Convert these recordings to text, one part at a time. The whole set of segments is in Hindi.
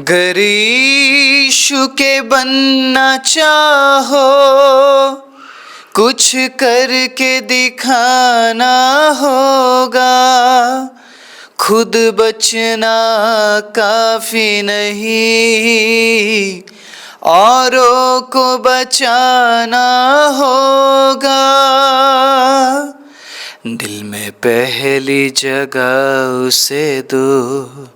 अगर यीशु के बनना चाहो, कुछ करके दिखाना होगा। खुद बचना काफी नहीं, औरों को बचाना होगा। दिल में पहली जगह उसे दो,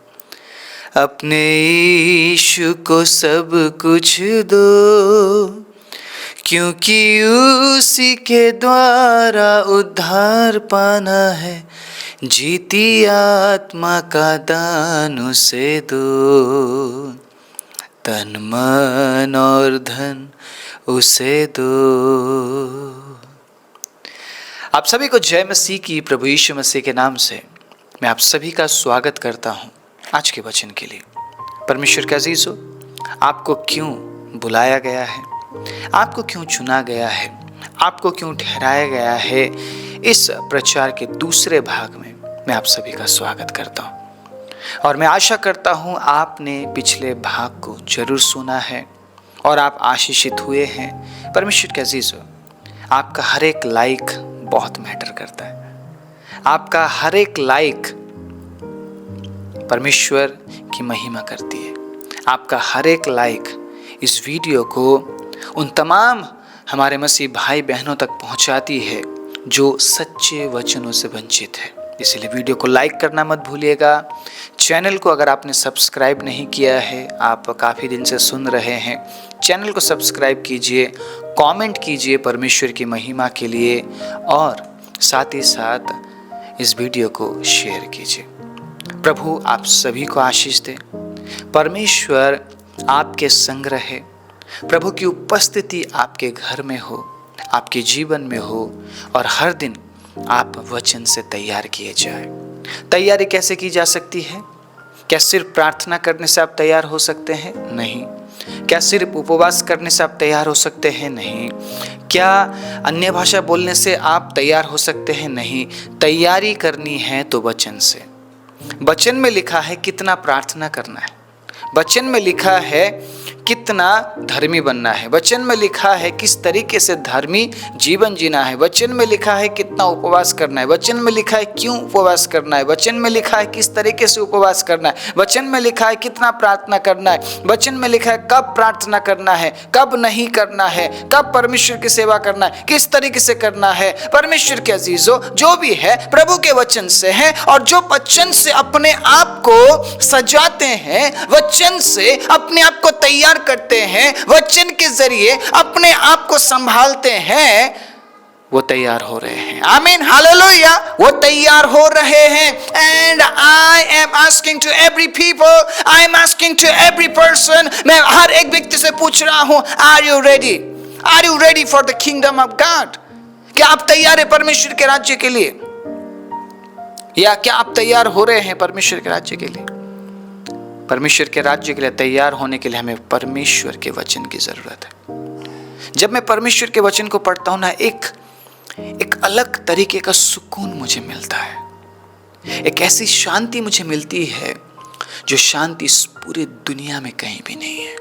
अपने यीशु को सब कुछ दो, क्योंकि उसी के द्वारा उद्धार पाना है। जीती आत्मा का दान उसे दो, तन मन और धन उसे दो। आप सभी को जय मसीह की, प्रभु यीशु मसीह के नाम से मैं आप सभी का स्वागत करता हूं आज के वचन के लिए। परमेश्वर के अजीजों, आपको क्यों बुलाया गया है, आपको क्यों चुना गया है, आपको क्यों ठहराया गया है, इस प्रचार के दूसरे भाग में मैं आप सभी का स्वागत करता हूं। और मैं आशा करता हूं आपने पिछले भाग को जरूर सुना है और आप आशीषित हुए हैं। परमेश्वर के अजीजों, आपका हर एक लाइक बहुत मैटर करता है। आपका हर एक लाइक परमेश्वर की महिमा करती है। आपका हर एक लाइक इस वीडियो को उन तमाम हमारे मसीह भाई बहनों तक पहुंचाती है जो सच्चे वचनों से वंचित है। इसलिए वीडियो को लाइक करना मत भूलिएगा। चैनल को अगर आपने सब्सक्राइब नहीं किया है, आप काफ़ी दिन से सुन रहे हैं, चैनल को सब्सक्राइब कीजिए, कमेंट कीजिए परमेश्वर की महिमा के लिए, और साथ ही साथ इस वीडियो को शेयर कीजिए। प्रभु आप सभी को आशीष दे। परमेश्वर आपके संग रहे। प्रभु की उपस्थिति आपके घर में हो, आपके जीवन में हो, और हर दिन आप वचन से तैयार किए जाए। तैयारी कैसे की जा सकती है? क्या सिर्फ प्रार्थना करने से आप तैयार हो सकते हैं? नहीं। क्या सिर्फ उपवास करने से आप तैयार हो सकते हैं? नहीं। क्या अन्य भाषा बोलने से आप तैयार हो सकते हैं? नहीं। तैयारी करनी है तो वचन से। वचन में लिखा है कितना प्रार्थना करना है, वचन में लिखा है कितना धर्मी बनना है, वचन में लिखा है किस तरीके से धर्मी जीवन जीना है, वचन में लिखा है कितना उपवास करना है, वचन में लिखा है क्यों उपवास करना है, वचन में लिखा है किस तरीके से उपवास करना है, वचन में लिखा है कितना प्रार्थना करना है, वचन में लिखा है कब प्रार्थना करना है, कब नहीं करना है, कब परमेश्वर की सेवा करना है, किस तरीके से करना है। परमेश्वर के अजीजों, जो भी है प्रभु के वचन से है, और जो वचन से अपने आप को सजाते हैं, वचन से अपने आप को तैयार करते हैं, वचन के जरिए अपने आप को संभालते हैं, वो तैयार हो रहे हैं। आमीन, हालेलुया। वो तैयार हो रहे हैं। And I am asking to every people, I am asking to every person, मैं हर एक व्यक्ति से पूछ रहा हूं, are you ready? Are you ready for the kingdom of God? क्या आप तैयार है परमेश्वर के राज्य के लिए? या क्या आप तैयार हो रहे हैं परमेश्वर के राज्य के लिए? परमेश्वर के राज्य के लिए तैयार होने के लिए हमें परमेश्वर के वचन की जरूरत है। जब मैं परमेश्वर के वचन को पढ़ता हूं ना, एक अलग तरीके का सुकून मुझे मिलता है। एक ऐसी शांति मुझे मिलती है जो शांति इस पूरी दुनिया में कहीं भी नहीं है।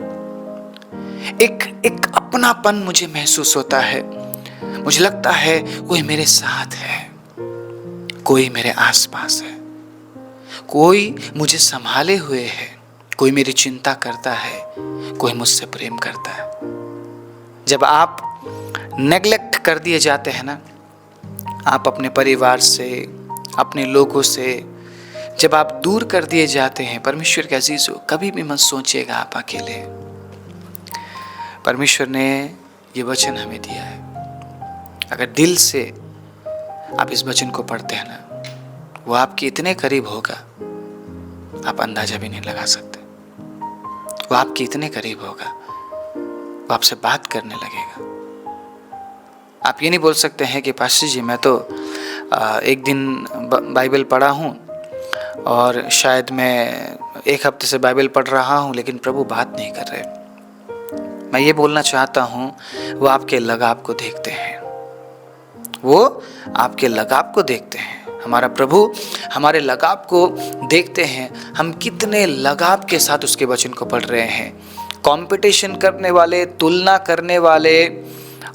एक अपनापन मुझे महसूस होता है। मुझे लगता है कोई मेरे साथ है, कोई मेरे आसपास है, कोई मुझे संभाले हुए है, कोई मेरी चिंता करता है, कोई मुझसे प्रेम करता है। जब आप नेग्लेक्ट कर दिए जाते हैं ना, आप अपने परिवार से, अपने लोगों से जब आप दूर कर दिए जाते हैं, परमेश्वर के अजीजों, कभी भी मत सोचिएगा आप अकेले। परमेश्वर ने ये वचन हमें दिया है। अगर दिल से आप इस वचन को पढ़ते हैं ना, वो आपके इतने करीब होगा आप अंदाजा भी नहीं लगा सकते। वो आपके इतने करीब होगा, वो आपसे बात करने लगेगा। आप ये नहीं बोल सकते हैं कि पास्टर जी मैं तो एक दिन बाइबल पढ़ा हूँ और शायद मैं एक हफ्ते से बाइबल पढ़ रहा हूँ लेकिन प्रभु बात नहीं कर रहे। मैं ये बोलना चाहता हूँ, वो आपके लगाव को देखते हैं, वो आपके लगाव को देखते हैं। हमारा प्रभु हमारे लगाव को देखते हैं, हम कितने लगाव के साथ उसके वचन को पढ़ रहे हैं। कंपटीशन करने वाले, तुलना करने वाले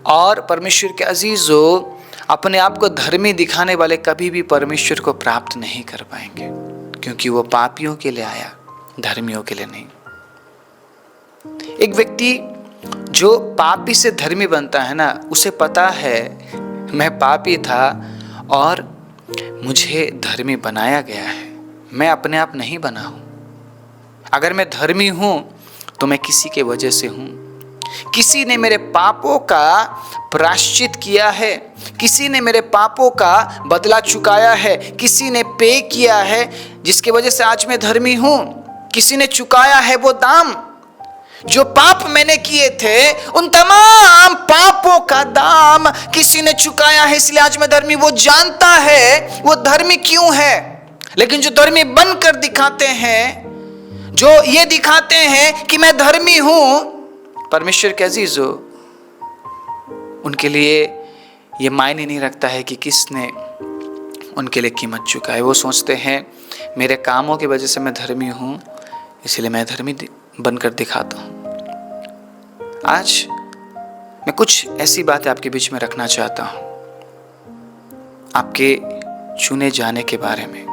और परमेश्वर के अजीजों अपने आप को धर्मी दिखाने वाले कभी भी परमेश्वर को प्राप्त नहीं कर पाएंगे, क्योंकि वो पापियों के लिए आया, धर्मियों के लिए नहीं। एक व्यक्ति जो पापी से धर्मी बनता है ना, उसे पता है मैं पापी था और मुझे धर्मी बनाया गया है, मैं अपने आप नहीं बना हूं। अगर मैं धर्मी हूं तो मैं किसी के वजह से हूं। किसी ने मेरे पापों का प्रायश्चित किया है, किसी ने मेरे पापों का बदला चुकाया है, किसी ने पे किया है जिसकी वजह से आज मैं धर्मी हूं। किसी ने चुकाया है वो दाम, जो पाप मैंने किए थे उन तमाम पापों का दाम किसी ने चुकाया है, इसलिए आज मैं धर्मी। वो जानता है वो धर्मी क्यों है। लेकिन जो धर्मी बनकर दिखाते हैं, जो ये दिखाते हैं कि मैं धर्मी हूं, परमेश्वर के अजीजों, उनके लिए ये मायने नहीं रखता है कि किसने उनके लिए कीमत चुकाई। वो सोचते हैं मेरे कामों की वजह से मैं धर्मी हूं, इसलिए मैं धर्मी बनकर दिखाता हूं। आज मैं कुछ ऐसी बातें आपके बीच में रखना चाहता हूं, आपके चुने जाने के बारे में,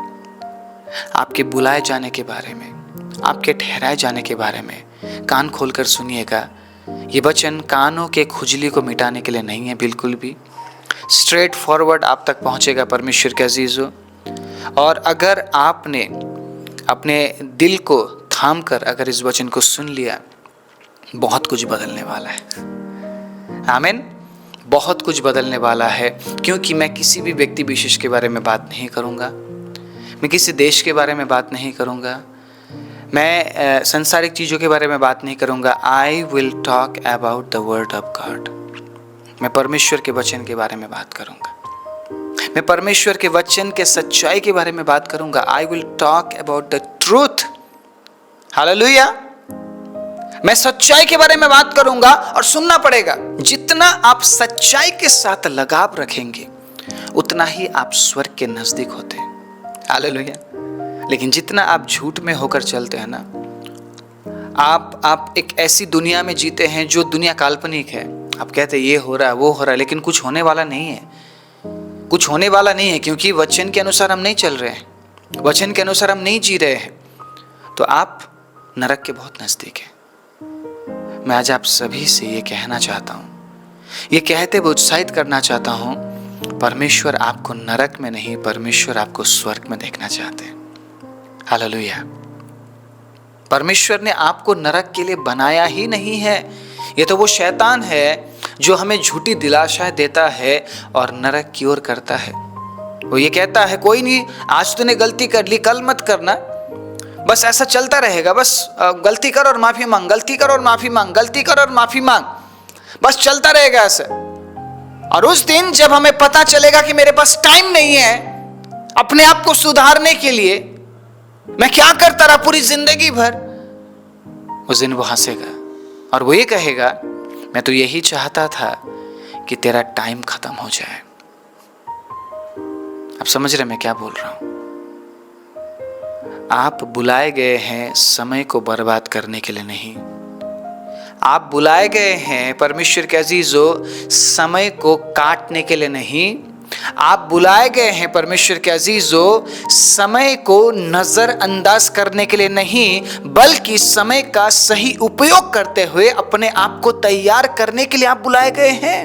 आपके बुलाए जाने के बारे में, आपके ठहराए जाने के बारे में। कान खोलकर सुनिएगा, ये वचन कानों के खुजली को मिटाने के लिए नहीं है, बिल्कुल भी। स्ट्रेट फॉरवर्ड आप तक पहुंचेगा परमेश्वर के अजीजों। और अगर आपने अपने दिल को थाम कर अगर इस वचन को सुन लिया, बहुत कुछ बदलने वाला है। आमीन। बहुत कुछ बदलने वाला है, क्योंकि मैं किसी भी व्यक्ति विशेष के बारे में बात नहीं करूंगा, मैं किसी देश के बारे में बात नहीं करूंगा, मैं संसारिक चीज़ों के बारे में बात नहीं करूंगा। I will talk about the word of God. मैं परमेश्वर के वचन के बारे में बात करूंगा, मैं परमेश्वर के वचन के सच्चाई के बारे में बात करूंगा। I will talk about the truth. Hallelujah. मैं सच्चाई के बारे में बात करूंगा, और सुनना पड़ेगा, जितना आप सच्चाई के साथ लगाव रखेंगे उतना ही आप स्वर्ग के नजदीक होते हैं। हालेलुया। लेकिन जितना आप झूठ में होकर चलते हैं ना, आप एक ऐसी दुनिया में जीते हैं जो दुनिया काल्पनिक है। आप कहते हैं ये हो रहा है, वो हो रहा है, लेकिन कुछ होने वाला नहीं है, कुछ होने वाला नहीं है, क्योंकि वचन के अनुसार हम नहीं चल रहे हैं, वचन के अनुसार हम नहीं जी रहे हैं। तो आप नरक के बहुत नजदीक हैं। मैं आज आप सभी से ये कहना चाहता हूँ, ये कहते हुए उत्साहित करना चाहता हूँ, परमेश्वर आपको नरक में नहीं, परमेश्वर आपको स्वर्ग में देखना चाहते हैं। हालेलुया। परमेश्वर ने आपको नरक के लिए बनाया ही नहीं है। ये तो वो शैतान है जो हमें झूठी दिलाशाएं देता है और नरक की ओर करता है। वो ये कहता है कोई नहीं, आज तूने गलती कर ली, कल मत करना, बस ऐसा चलता रहेगा, बस गलती कर और माफी मांग, गलती कर और माफी मांग, गलती कर और माफी मांग, बस चलता रहेगा ऐसे। और उस दिन जब हमें पता चलेगा कि मेरे पास टाइम नहीं है अपने आप को सुधारने के लिए, मैं क्या करता रहा पूरी जिंदगी भर, उस दिन वो हंसेगा और वो ये कहेगा मैं तो यही चाहता था कि तेरा टाइम खत्म हो जाए। आप समझ रहे मैं क्या बोल रहा हूं? आप बुलाए गए हैं समय को बर्बाद करने के लिए नहीं, आप बुलाए गए हैं परमेश्वर के अजीजों समय को काटने के लिए नहीं, आप बुलाए गए हैं परमेश्वर के अजीजों समय को नजरअंदाज करने के लिए नहीं, बल्कि समय का सही उपयोग करते हुए अपने आप को तैयार करने के लिए आप बुलाए गए हैं।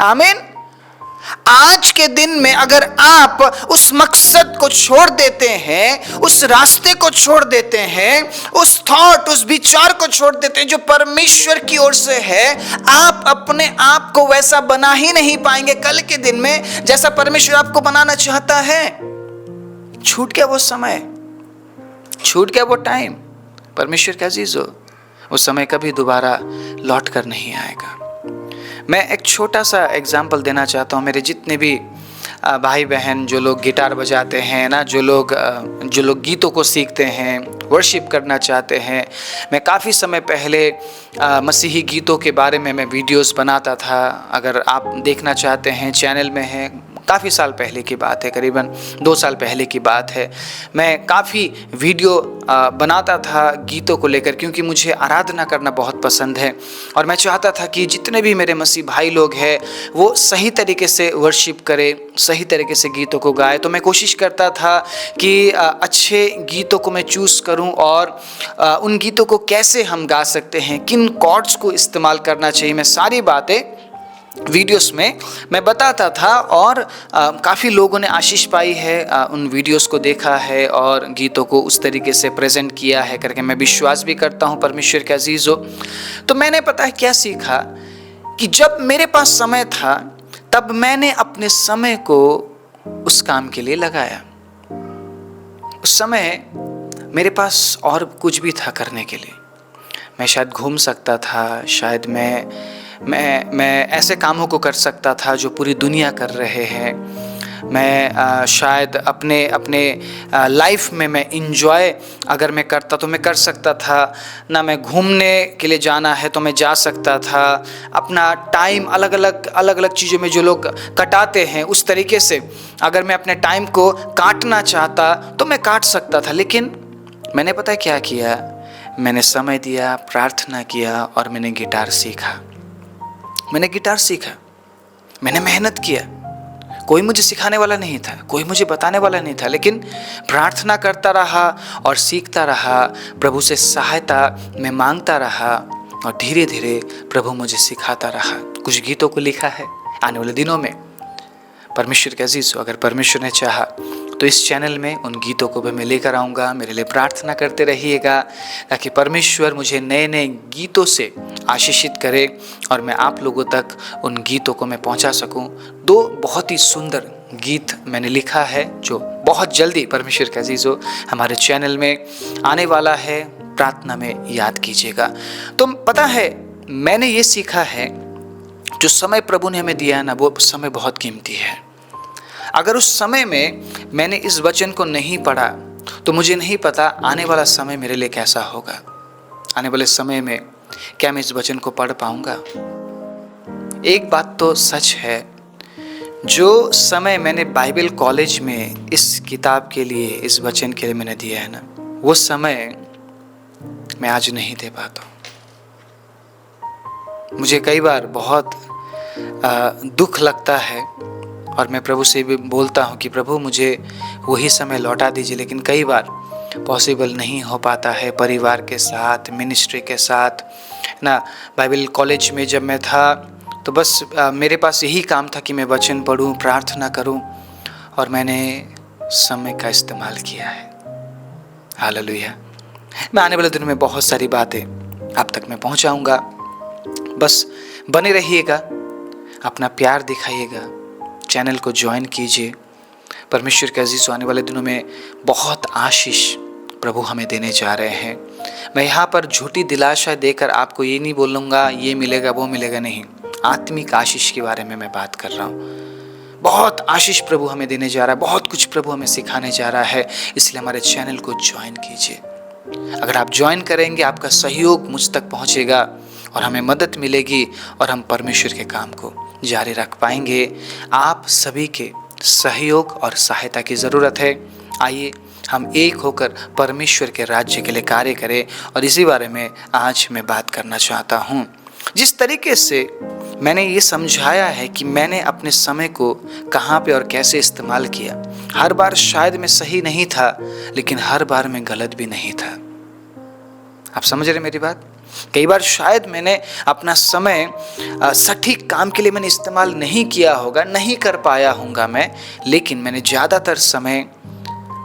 आमीन। आज के दिन में अगर आप उस मकसद को छोड़ देते हैं, उस रास्ते को छोड़ देते हैं, उस थॉट, उस विचार को छोड़ देते हैं जो परमेश्वर की ओर से है, आप अपने आप को वैसा बना ही नहीं पाएंगे कल के दिन में जैसा परमेश्वर आपको बनाना चाहता है। छूट गया वो समय, छूट गया वो टाइम। परमेश्वर का अजीजों, वो समय कभी दोबारा लौट कर नहीं आएगा। मैं एक छोटा सा एग्जाम्पल देना चाहता हूँ। मेरे जितने भी भाई बहन जो लोग गिटार बजाते हैं ना, जो लोग गीतों को सीखते हैं, वर्शिप करना चाहते हैं, मैं काफ़ी समय पहले मसीही गीतों के बारे में मैं वीडियोस बनाता था। अगर आप देखना चाहते हैं, चैनल में है, काफ़ी साल पहले की बात है, करीबन 2 साल पहले की बात है। मैं काफ़ी वीडियो बनाता था गीतों को लेकर, क्योंकि मुझे आराधना करना बहुत पसंद है और मैं चाहता था कि जितने भी मेरे मसीह भाई लोग हैं वो सही तरीके से वर्शिप करें, सही तरीके से गीतों को गाए। तो मैं कोशिश करता था कि अच्छे गीतों को मैं चूज़ करूं और उन गीतों को कैसे हम गा सकते हैं, किन कॉर्ड्स को इस्तेमाल करना चाहिए, मैं सारी बातें वीडियोस में मैं बताता था और काफ़ी लोगों ने आशीष पाई है, उन वीडियोस को देखा है और गीतों को उस तरीके से प्रेजेंट किया है करके मैं विश्वास भी करता हूँ परमेश्वर के अजीज़ हो। तो मैंने पता है क्या सीखा कि जब मेरे पास समय था तब मैंने अपने समय को उस काम के लिए लगाया। उस समय मेरे पास और कुछ भी था करने के लिए। मैं शायद घूम सकता था, शायद मैं ऐसे कामों को कर सकता था जो पूरी दुनिया कर रहे हैं। मैं शायद अपने लाइफ में मैं इंजॉय अगर मैं करता तो मैं कर सकता था ना। मैं घूमने के लिए जाना है तो मैं जा सकता था। अपना टाइम अलग अलग चीज़ों में जो लोग कटाते हैं उस तरीके से अगर मैं अपने टाइम को काटना चाहता तो मैं काट सकता था। लेकिन मैंने पता है क्या किया, मैंने समय दिया, प्रार्थना किया और मैंने गिटार सीखा। मैंने मेहनत किया। कोई मुझे सिखाने वाला नहीं था, कोई मुझे बताने वाला नहीं था, लेकिन प्रार्थना करता रहा और सीखता रहा। प्रभु से सहायता मैं मांगता रहा और धीरे धीरे प्रभु मुझे सिखाता रहा। कुछ गीतों को लिखा है। आने वाले दिनों में परमेश्वर के अजीज़, अगर परमेश्वर ने चाहा तो इस चैनल में उन गीतों को भी मैं लेकर आऊँगा। मेरे लिए प्रार्थना करते रहिएगा ताकि परमेश्वर मुझे नए नए गीतों से आशीषित करे और मैं आप लोगों तक उन गीतों को मैं पहुंचा सकूं। 2 बहुत ही सुंदर गीत मैंने लिखा है जो बहुत जल्दी परमेश्वर के अजीज़ों हमारे चैनल में आने वाला है। प्रार्थना में याद कीजिएगा। तो पता है मैंने ये सीखा है, जो समय प्रभु ने हमें दिया है ना, वो समय बहुत कीमती है। अगर उस समय में मैंने इस वचन को नहीं पढ़ा तो मुझे नहीं पता आने वाला समय मेरे लिए कैसा होगा। आने वाले समय में क्या मैं इस वचन को पढ़ पाऊंगा? एक बात तो सच है, जो समय मैंने बाइबल कॉलेज में इस किताब के लिए, इस वचन के लिए मैंने दिया है ना, वो समय मैं आज नहीं दे पाता हूँ। मुझे कई बार बहुत दुख लगता है और मैं प्रभु से भी बोलता हूँ कि प्रभु मुझे वही समय लौटा दीजिए, लेकिन कई बार पॉसिबल नहीं हो पाता है। परिवार के साथ, मिनिस्ट्री के साथ ना। बाइबल कॉलेज में जब मैं था तो बस मेरे पास यही काम था कि मैं वचन पढूं, प्रार्थना करूं और मैंने समय का इस्तेमाल किया है। हालेलुया। मैं आने वाले दिनों में बहुत सारी बातें आप तक मैं पहुंचाऊंगा। बस बने रहिएगा, अपना प्यार दिखाइएगा, चैनल को ज्वाइन कीजिए। परमेश्वर के अजीज़, आने वाले दिनों में बहुत आशीष प्रभु हमें देने जा रहे हैं। मैं यहाँ पर झूठी दिलासा देकर आपको ये नहीं बोलूँगा ये मिलेगा वो मिलेगा, नहीं। आत्मिक आशीष के बारे में मैं बात कर रहा हूँ। बहुत आशीष प्रभु हमें देने जा रहा है, बहुत कुछ प्रभु हमें सिखाने जा रहा है। इसलिए हमारे चैनल को ज्वाइन कीजिए। अगर आप ज्वाइन करेंगे आपका सहयोग मुझ तक पहुँचेगा और हमें मदद मिलेगी और हम परमेश्वर के काम को जारी रख पाएंगे। आप सभी के सहयोग और सहायता की ज़रूरत है। आइए हम एक होकर परमेश्वर के राज्य के लिए कार्य करें और इसी बारे में आज मैं बात करना चाहता हूँ। जिस तरीके से मैंने ये समझाया है कि मैंने अपने समय को कहाँ पे और कैसे इस्तेमाल किया, हर बार शायद मैं सही नहीं था, लेकिन हर बार मैं गलत भी नहीं था। आप समझ रहे मेरी बात? कई बार शायद मैंने अपना समय सटीक काम के लिए मैंने इस्तेमाल नहीं किया होगा, नहीं कर पाया होऊंगा मैं, लेकिन मैंने ज़्यादातर समय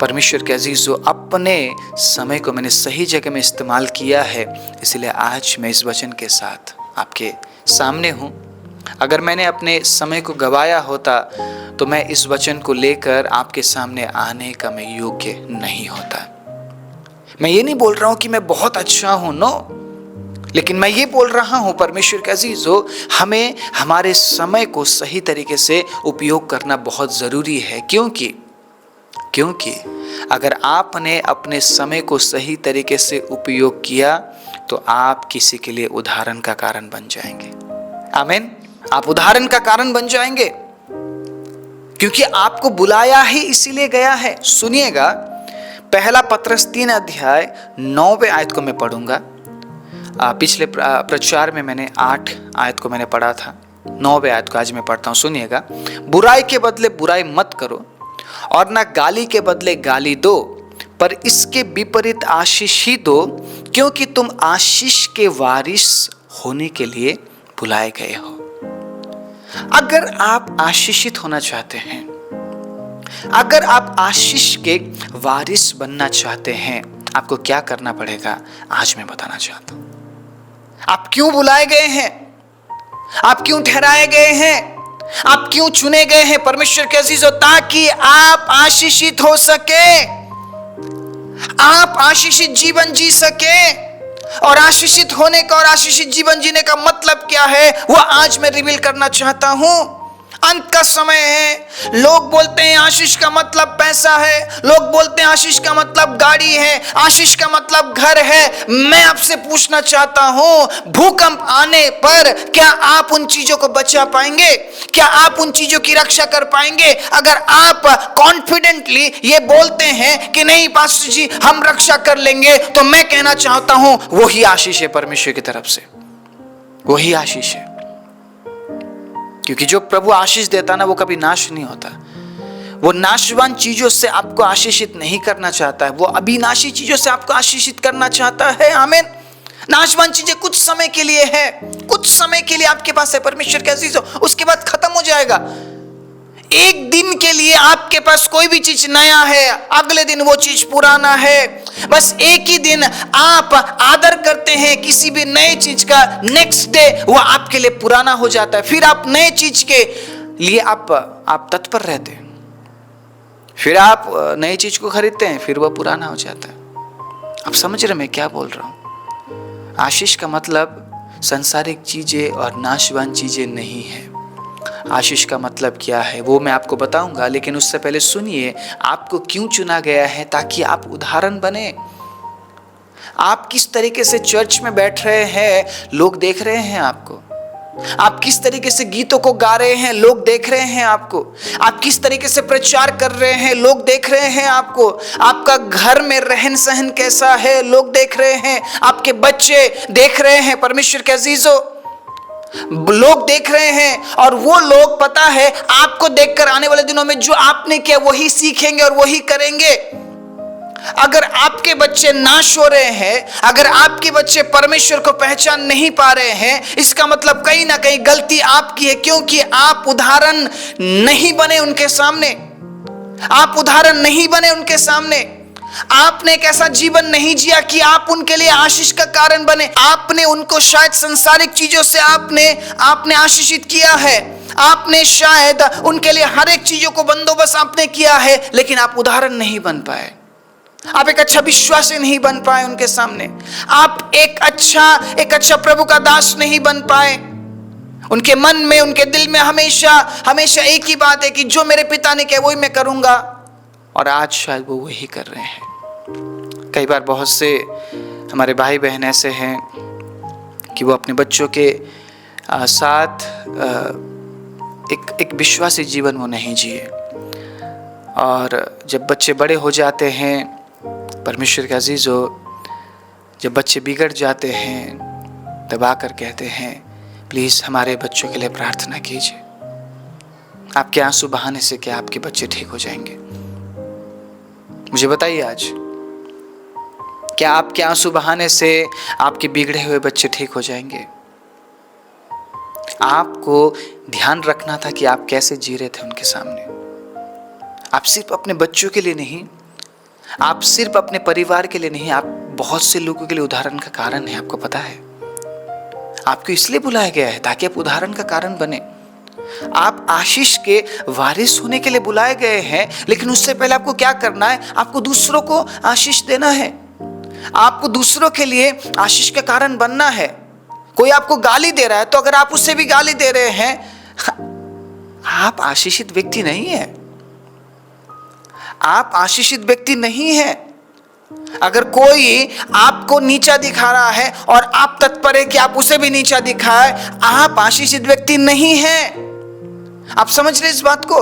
परमेश्वर के अजीज़ों अपने समय को मैंने सही जगह में इस्तेमाल किया है। इसलिए आज मैं इस वचन के साथ आपके सामने हूँ। अगर मैंने अपने समय को गवाया होता तो मैं इस वचन को लेकर आपके सामने आने का मैं योग्य नहीं होता। मैं ये नहीं बोल रहा हूँ कि मैं बहुत अच्छा हूँ, नो, लेकिन मैं ये बोल रहा हूँ परमेश्वर के अजीज़ों, हमें हमारे समय को सही तरीके से उपयोग करना बहुत ज़रूरी है। क्योंकि अगर आपने अपने समय को सही तरीके से उपयोग किया तो आप किसी के लिए उदाहरण का कारण बन जाएंगे। आमीन। आप उदाहरण का कारण बन जाएंगे। क्योंकि आपको बुलाया ही इसीलिए गया है। सुनिएगा, पहला पत्रस 3 अध्याय 9वें आयत को मैं पढ़ूंगा। पिछले प्रचार में मैंने 8 आयत को मैंने पढ़ा था, 9वें आयत को आज मैं पढ़ता हूँ। सुनिएगा, बुराई के बदले बुराई मत करो और ना गाली के बदले गाली दो, पर इसके विपरीत आशीष ही दो, क्योंकि तुम आशीष के वारिस होने के लिए बुलाए गए हो। अगर आप आशीषित होना चाहते हैं, अगर आप आशीष के वारिस बनना चाहते हैं, आपको क्या करना पड़ेगा आज मैं बताना चाहता हूं। आप क्यों बुलाए गए हैं, आप क्यों ठहराए गए हैं, आप क्यों चुने गए हैं परमेश्वर के अजीजों, ताकि आप आशीषित हो सके, आप आशीषित जीवन जी सके। और आशीषित होने का और आशीषित जीवन जीने का मतलब क्या है, वो आज मैं रिवील करना चाहता हूं। अंत का समय है। लोग बोलते हैं आशीष का मतलब पैसा है, लोग बोलते हैं आशीष का मतलब गाड़ी है, आशीष का मतलब घर है। मैं आपसे पूछना चाहता हूं, भूकंप आने पर क्या आप उन चीजों को बचा पाएंगे? क्या आप उन चीजों की रक्षा कर पाएंगे? अगर आप कॉन्फिडेंटली ये बोलते हैं कि नहीं पास्टर जी हम रक्षा कर लेंगे, तो मैं कहना चाहता हूं वही आशीष है परमेश्वर की तरफ से, वही आशीष है। क्योंकि जो प्रभु आशीष देता ना, वो कभी नाश नहीं होता। वो नाशवान चीजों से आपको आशीषित नहीं करना चाहता है, वो अविनाशी चीजों से आपको आशीषित करना चाहता है। आमीन। नाशवान चीजें कुछ समय के लिए है, कुछ समय के लिए आपके पास है परमेश्वर के अजीजों, उसके बाद खत्म हो जाएगा। एक दिन के लिए आपके पास कोई भी चीज नया है, अगले दिन वो चीज पुराना है। बस एक ही दिन आप आदर करते हैं किसी भी नए चीज का, नेक्स्ट डे वो आपके लिए पुराना हो जाता है। फिर आप नए चीज के लिए आप तत्पर रहते हैं, फिर आप नई चीज को खरीदते हैं, फिर वो पुराना हो जाता है। आप समझ रहे मैं क्या बोल रहा हूं? आशीष का मतलब संसारिक चीजें और नाशवान चीजें नहीं है। आशीष का मतलब क्या है वो मैं आपको बताऊंगा, लेकिन उससे पहले सुनिए आपको क्यों चुना गया है, ताकि आप उदाहरण बने। आप किस तरीके से चर्च में बैठ रहे हैं, लोग देख रहे हैं आपको। आप किस तरीके से गीतों को गा रहे हैं, लोग देख रहे हैं आपको। आप किस तरीके से प्रचार कर रहे हैं, लोग देख रहे हैं आपको। आपका घर में रहन सहन कैसा है, लोग देख रहे हैं। आपके बच्चे देख रहे हैं परमेश्वर के अजीजों, लोग देख रहे हैं। और वो लोग पता है आपको देखकर आने वाले दिनों में जो आपने किया वही सीखेंगे और वही करेंगे। अगर आपके बच्चे नाश हो रहे हैं, अगर आपके बच्चे परमेश्वर को पहचान नहीं पा रहे हैं, इसका मतलब कहीं ना कहीं गलती आपकी है, क्योंकि आप उदाहरण नहीं बने उनके सामने। आप उदाहरण नहीं बने उनके सामने। आपने एक ऐसा जीवन नहीं जिया कि आप उनके लिए आशीष का कारण बने। आपने उनको शायद संसारिक चीजों से आपने आशीषित किया है। आपने शायद उनके लिए हर एक चीजों को बंदोबस्त आपने किया है, लेकिन आप उदाहरण नहीं बन पाए। आप एक अच्छा विश्वासी नहीं बन पाए उनके सामने। आप एक अच्छा प्रभु का दास नहीं बन पाए। उनके मन में, उनके दिल में हमेशा एक ही बात है कि जो मेरे पिता ने किया वही मैं करूंगा, और आज शायद वो वही कर रहे हैं। कई बार बहुत से हमारे भाई बहन ऐसे हैं कि वो अपने बच्चों के साथ एक विश्वासी जीवन वो नहीं जिए, और जब बच्चे बड़े हो जाते हैं परमेश्वर के अजीजों, जब बच्चे बिगड़ जाते हैं तब आकर कहते हैं प्लीज़ हमारे बच्चों के लिए प्रार्थना कीजिए। आपके आंसू बहाने से क्या आपके बच्चे ठीक हो जाएंगे? मुझे बताइए आज, क्या आपके आंसू बहाने से आपके बिगड़े हुए बच्चे ठीक हो जाएंगे? आपको ध्यान रखना था कि आप कैसे जी रहे थे उनके सामने। आप सिर्फ अपने बच्चों के लिए नहीं, आप सिर्फ अपने परिवार के लिए नहीं, आप बहुत से लोगों के लिए उदाहरण का कारण है। आपको पता है आपको इसलिए बुलाया गया है ताकि आप उदाहरण का कारण बने। आप आशीष के वारिस होने के लिए बुलाए गए हैं, लेकिन उससे पहले आपको क्या करना है? आपको दूसरों को आशीष देना है। आपको दूसरों के लिए आशीष का कारण बनना है। कोई आपको गाली दे रहा है, तो अगर आप उससे भी गाली दे रहे हैं, आप आशीषित व्यक्ति नहीं है। आप आशीषित व्यक्ति नहीं है। अगर कोई आपको नीचा दिखा रहा है और आप तत्पर है कि आप उसे भी नीचा दिखाए, आप आशीषित व्यक्ति नहीं है। आप समझ रहे इस बात को?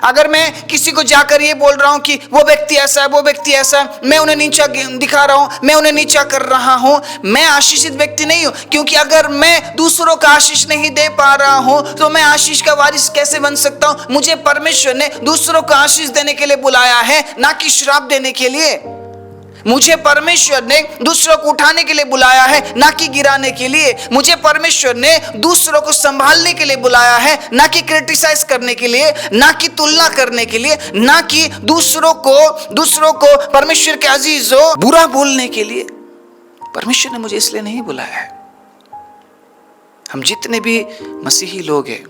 अगर मैं किसी को जाकर ये बोल रहा हूं कि वो व्यक्ति ऐसा है, वो व्यक्ति ऐसा है, मैं उन्हें नीचा दिखा रहा हूं, मैं उन्हें नीचा कर रहा हूं, मैं आशीषित व्यक्ति नहीं हूं। क्योंकि अगर मैं दूसरों का आशीष नहीं दे पा रहा हूं तो मैं आशीष का वारिस कैसे बन सकता हूं? मुझे परमेश्वर ने दूसरों को आशीष देने के लिए बुलाया है, ना कि श्राप देने के लिए। मुझे परमेश्वर ने दूसरों को उठाने के लिए बुलाया है, ना कि गिराने के लिए। मुझे परमेश्वर ने दूसरों को संभालने के लिए बुलाया है, ना कि क्रिटिसाइज करने के लिए, ना कि तुलना करने के लिए, ना कि दूसरों को परमेश्वर के अजीजों बुरा बोलने के लिए। परमेश्वर ने मुझे इसलिए नहीं बुलाया है। हम जितने भी मसीही लोग हैं,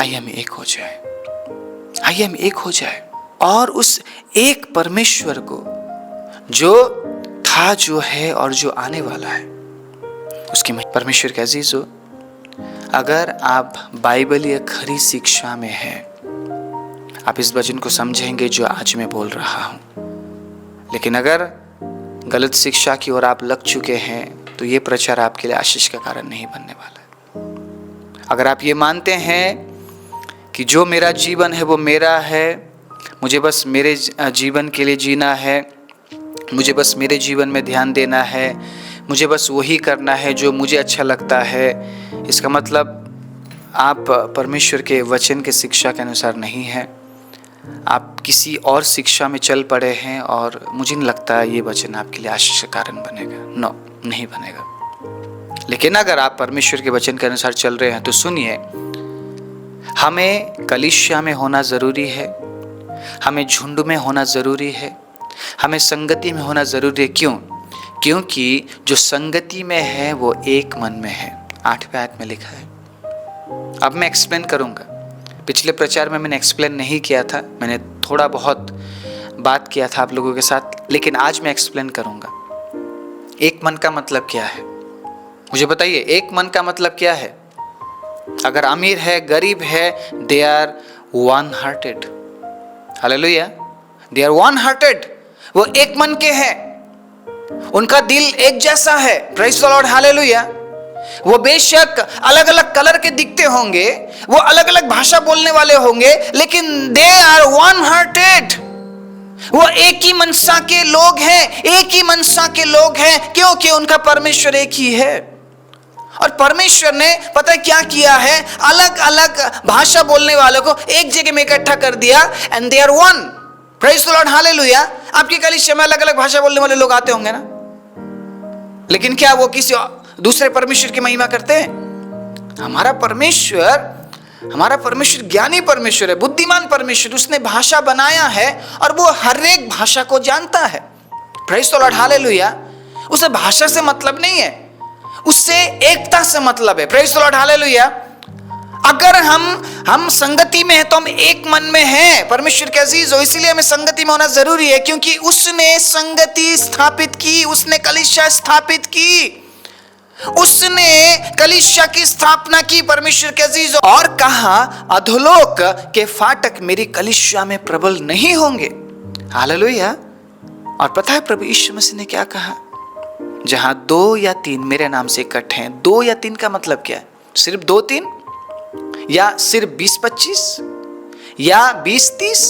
आइए हम एक हो जाए, आइए हम एक हो जाए और उस एक परमेश्वर को जो था, जो है और जो आने वाला है, उसकी परमेश्वर के अजीजों, अगर आप बाइबल या खरी शिक्षा में हैं, आप इस वचन को समझेंगे जो आज मैं बोल रहा हूं। लेकिन अगर गलत शिक्षा की ओर आप लग चुके हैं तो ये प्रचार आपके लिए आशीष का कारण नहीं बनने वाला है। अगर आप ये मानते हैं कि जो मेरा जीवन है वो मेरा है, मुझे बस मेरे जीवन के लिए जीना है, मुझे बस मेरे जीवन में ध्यान देना है, मुझे बस वही करना है जो मुझे अच्छा लगता है, इसका मतलब आप परमेश्वर के वचन के शिक्षा के अनुसार नहीं हैं। आप किसी और शिक्षा में चल पड़े हैं और मुझे नहीं लगता ये वचन आपके लिए आशीष का कारण बनेगा। नो, नहीं बनेगा। लेकिन अगर आप परमेश्वर के वचन के अनुसार चल रहे हैं तो सुनिए, हमें कलीसिया में होना ज़रूरी है, हमें झुंड में होना ज़रूरी है, हमें संगति में होना ज़रूरी है। क्यों? क्योंकि जो संगति में है वो एक मन में है। 8वें आयत में लिखा है। अब मैं एक्सप्लेन करूँगा। पिछले प्रचार में मैंने एक्सप्लेन नहीं किया था, मैंने थोड़ा बहुत बात किया था आप लोगों के साथ, लेकिन आज मैं एक्सप्लेन करूँगा। एक मन का मतलब क्या है? मुझे बताइए, एक मन का मतलब क्या है? अगर अमीर है, गरीब है, they are one hearted. Hallelujah, they are one hearted. वो एक मन के हैं, उनका दिल एक जैसा है। Praise the Lord, hallelujah. वो बेशक अलग अलग कलर के दिखते होंगे, वो अलग अलग भाषा बोलने वाले होंगे, लेकिन दे आर वन हार्टेड। वो एक ही मनसा के लोग हैं, एक ही मनसा के लोग हैं, क्योंकि उनका परमेश्वर एक ही है। और परमेश्वर ने पता है क्या किया है? अलग अलग भाषा बोलने वालों को एक जगह में इकट्ठा कर दिया, and they are one. Praise the Lord, hallelujah. आपकी कलीसिया में अलग अलग भाषा बोलने वाले लोग आते होंगे ना, लेकिन क्या वो किसी दूसरे परमेश्वर की महिमा करते हैं? हमारा परमेश्वर ज्ञानी परमेश्वर है, बुद्धिमान परमेश्वर। उसने भाषा बनाया है और वो हर एक भाषा को जानता है। Praise the Lord, hallelujah. उसे भाषा से मतलब नहीं है, उससे एकता से मतलब है। Praise the Lord, hallelujah. अगर हम संगति में हैं तो हम एक मन में हैं, परमेश्वर के अजीजों। इसीलिए हमें संगति में होना जरूरी है, क्योंकि उसने संगति स्थापित की, उसने कलीसिया स्थापित की, उसने कलीसिया की स्थापना की, परमेश्वर के अजीजों। और कहा, अधोलोक के फाटक मेरी कलीसिया में प्रबल नहीं होंगे। हालेलुया। और पता है प्रभु यीशु मसीह ने क्या कहा? जहां 2 या 3 मेरे नाम से इकट्ठे हैं। 2 या 3 का मतलब क्या है? सिर्फ 2-3 या सिर्फ 20-25 या 20-30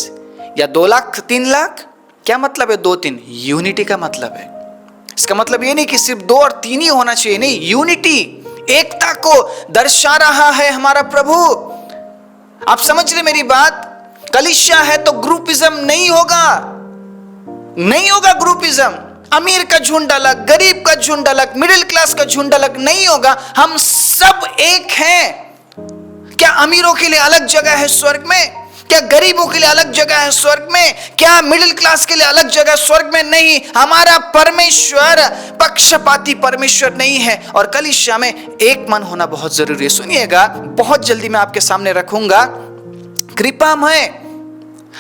या 2 लाख 3 लाख? क्या मतलब है 2-3? यूनिटी का मतलब है। इसका मतलब ये नहीं कि सिर्फ 2 और 3 ही होना चाहिए, नहीं, यूनिटी, एकता को दर्शा रहा है हमारा प्रभु। आप समझ रहे मेरी बात? कलीसिया है तो ग्रुपिज्म नहीं होगा, नहीं होगा ग्रुपिज्म। अमीर का झुंड अलग, गरीब का झुंड अलग, मिडिल क्लास का झुंड अलग नहीं होगा। हम सब एक हैं। क्या अमीरों के लिए अलग जगह है स्वर्ग में? क्या गरीबों के लिए अलग जगह है स्वर्ग में? क्या मिडिल क्लास के लिए अलग जगह स्वर्ग में? नहीं। हमारा परमेश्वर पक्षपाती परमेश्वर नहीं है, और कलीसिया में एक मन होना बहुत जरूरी है। सुनिएगा, बहुत जल्दी मैं आपके सामने रखूंगा। कृपामय,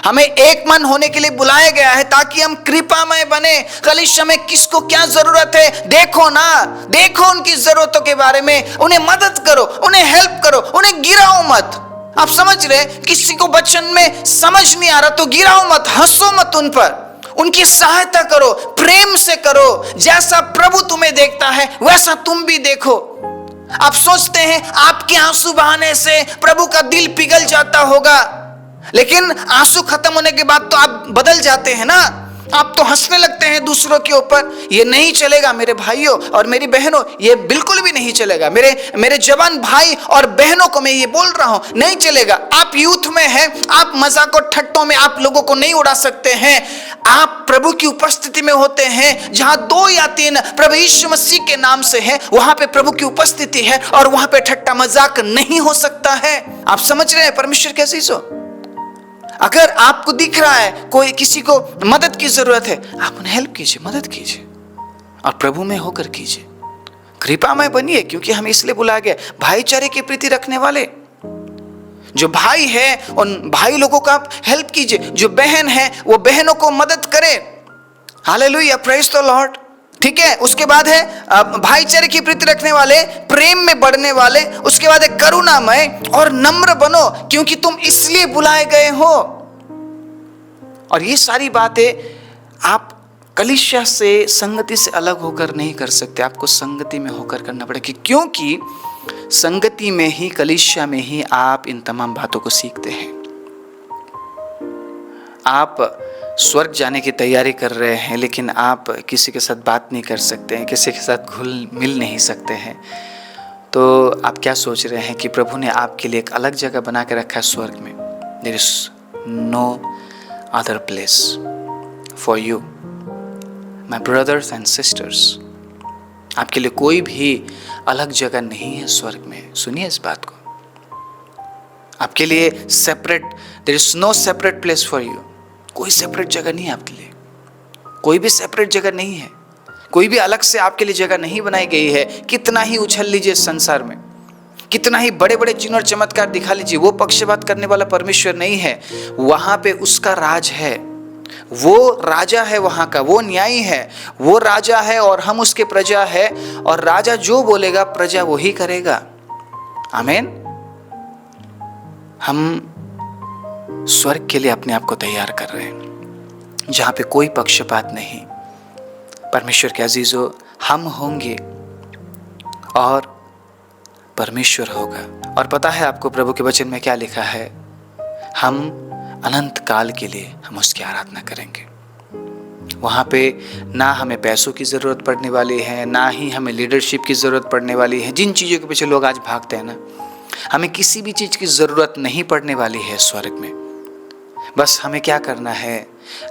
हमें एक मन होने के लिए बुलाया गया है ताकि हम कृपामय बने। कलीसिया में किसको क्या जरूरत है देखो ना, देखो उनकी जरूरतों के बारे में, उन्हें मदद करो, उन्हें हेल्प करो, उन्हें गिराओ मत। आप समझ रहे? किसी को वचन में समझ नहीं आ रहा तो गिराओ मत, हंसो मत उन पर, उनकी सहायता करो, प्रेम से करो। जैसा प्रभु तुम्हें देखता है वैसा तुम भी देखो। आप सोचते हैं आपके आंसू बहाने से प्रभु का दिल पिघल जाता होगा? लेकिन आंसू खत्म होने के बाद तो आप बदल जाते हैं ना, आप तो हंसने लगते हैं दूसरों के ऊपर। ये नहीं चलेगा मेरे भाइयों और मेरी बहनों, ये बिल्कुल भी नहीं चलेगा। मेरे जवान भाई और बहनों को मैं ये बोल रहा हूं, नहीं चलेगा। आप यूथ में हैं, आप मजाक और ठट्टों में आप लोगों को नहीं उड़ा सकते हैं। आप प्रभु की उपस्थिति में होते हैं, जहां 2 या 3 प्रभु यीशु मसीह के नाम से है, वहां पे प्रभु की उपस्थिति है और वहां पे ठट्टा मजाक नहीं हो सकता है। आप समझ रहे हैं परमेश्वर कैसे सो? अगर आपको दिख रहा है कोई किसी को मदद की जरूरत है, आप उन्हें हेल्प कीजिए, मदद कीजिए और प्रभु में होकर कीजिए। कृपामय बनिए, क्योंकि हमें इसलिए बुलाया गया भाईचारे की प्रीति रखने वाले। जो भाई है उन भाई लोगों का आप हेल्प कीजिए, जो बहन है वो बहनों को मदद करे। Hallelujah, praise the Lord. ठीक है, उसके बाद है भाईचारे की प्रीति रखने वाले, प्रेम में बढ़ने वाले। उसके बाद है करुणामय और नम्र बनो, क्योंकि तुम इसलिए बुलाए गए हो। और ये सारी बातें आप कलीसिया से, संगति से अलग होकर नहीं कर सकते, आपको संगति में होकर करना पड़ेगा, क्योंकि संगति में ही, कलीसिया में ही आप इन तमाम बातों को सीखते हैं। आप स्वर्ग जाने की तैयारी कर रहे हैं, लेकिन आप किसी के साथ बात नहीं कर सकते हैं, किसी के साथ घुल मिल नहीं सकते हैं, तो आप क्या सोच रहे हैं कि प्रभु ने आपके लिए एक अलग जगह बना के रखा है स्वर्ग में? There is no other place for you my brothers and sisters. आपके लिए कोई भी अलग जगह नहीं है स्वर्ग में। सुनिए इस बात को, आपके लिए separate, there is no separate place for you. कोई सेपरेट जगह नहीं है आपके लिए, कोई भी सेपरेट जगह नहीं है, कोई भी अलग से आपके लिए जगह नहीं बनाई गई है। कितना ही उछल लीजिए संसार में, कितना ही बड़े बड़े चिन्ह और चमत्कार दिखा लीजिए, वो पक्षपात करने वाला परमेश्वर नहीं है। वहां पे उसका राज है, वो राजा है वहां का, वो न्यायी है, वो राजा है और हम उसके प्रजा है, और राजा जो बोलेगा प्रजा वही करेगा। आमीन। हम स्वर्ग के लिए अपने आप को तैयार कर रहे हैं, जहां पे कोई पक्षपात नहीं। परमेश्वर के अजीजों, हम होंगे और परमेश्वर होगा। और पता है आपको प्रभु के वचन में क्या लिखा है? हम अनंत काल के लिए हम उसकी आराधना करेंगे। वहाँ पे ना हमें पैसों की ज़रूरत पड़ने वाली है, ना ही हमें लीडरशिप की ज़रूरत पड़ने वाली है। जिन चीज़ों के पीछे लोग आज भागते हैं ना, हमें किसी भी चीज़ की ज़रूरत नहीं पड़ने वाली है स्वर्ग में। बस हमें क्या करना है?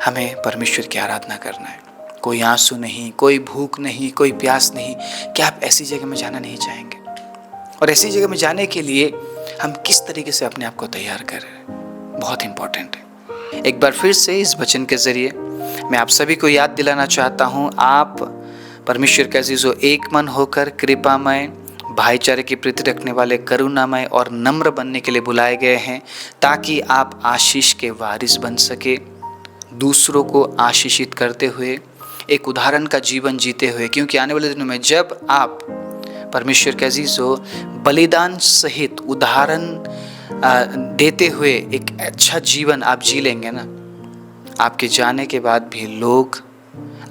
हमें परमेश्वर की आराधना करना है। कोई आंसू नहीं, कोई भूख नहीं, कोई प्यास नहीं। क्या आप ऐसी जगह में जाना नहीं चाहेंगे? और ऐसी जगह में जाने के लिए हम किस तरीके से अपने आप को तैयार कर रहे हैं, बहुत इंपॉर्टेंट है। एक बार फिर से इस वचन के जरिए मैं आप सभी को याद दिलाना चाहता हूँ, आप परमेश्वर के अजीजों एक मन होकर कृपामय, भाईचारे की प्रीति रखने वाले, करुणामय और नम्र बनने के लिए बुलाए गए हैं, ताकि आप आशीष के वारिस बन सके, दूसरों को आशीषित करते हुए, एक उदाहरण का जीवन जीते हुए। क्योंकि आने वाले दिनों में जब आप परमेश्वर के अजीजों बलिदान सहित उदाहरण देते हुए एक अच्छा जीवन आप जी लेंगे ना, आपके जाने के बाद भी लोग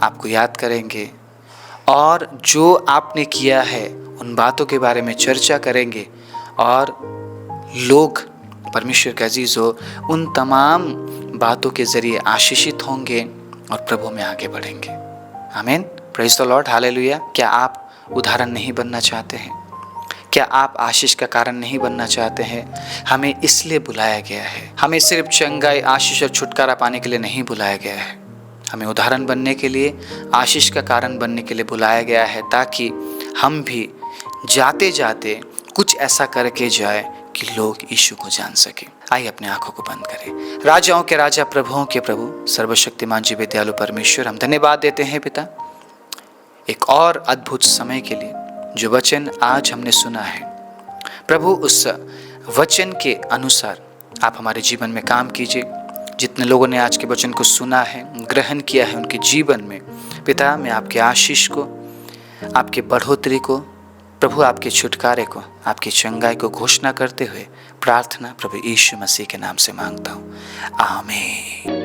आपको याद करेंगे और जो आपने किया है उन बातों के बारे में चर्चा करेंगे, और लोग परमेश्वर के अजीजों उन तमाम बातों के जरिए आशीषित होंगे और प्रभु में आगे बढ़ेंगे। आमीन। Praise the Lord. हालेलुया। क्या आप उदाहरण नहीं बनना चाहते हैं? क्या आप आशीष का कारण नहीं बनना चाहते हैं? हमें इसलिए बुलाया गया है, हमें सिर्फ चंगाई, आशीष और छुटकारा पाने के लिए नहीं बुलाया गया है। हमें उदाहरण बनने के लिए, आशीष का कारण बनने के लिए बुलाया गया है, ताकि हम भी जाते जाते कुछ ऐसा करके जाए कि लोग यीशु को जान सके। आइए अपने आंखों को बंद करें। राजाओं के राजा, प्रभुओं के प्रभु, सर्वशक्तिमान जीव दयालु परमेश्वर, हम धन्यवाद देते हैं पिता एक और अद्भुत समय के लिए जो वचन आज हमने सुना है। प्रभु, उस वचन के अनुसार आप हमारे जीवन में काम कीजिए। जितने लोगों ने आज के वचन को सुना है, ग्रहण किया है, उनके जीवन में पिता मैं आपके आशीष को, आपके बढ़ोतरी को, प्रभु आपके छुटकारे को, आपकी चंगाई को घोषणा करते हुए प्रार्थना प्रभु यीशु मसीह के नाम से मांगता हूँ। आमीन।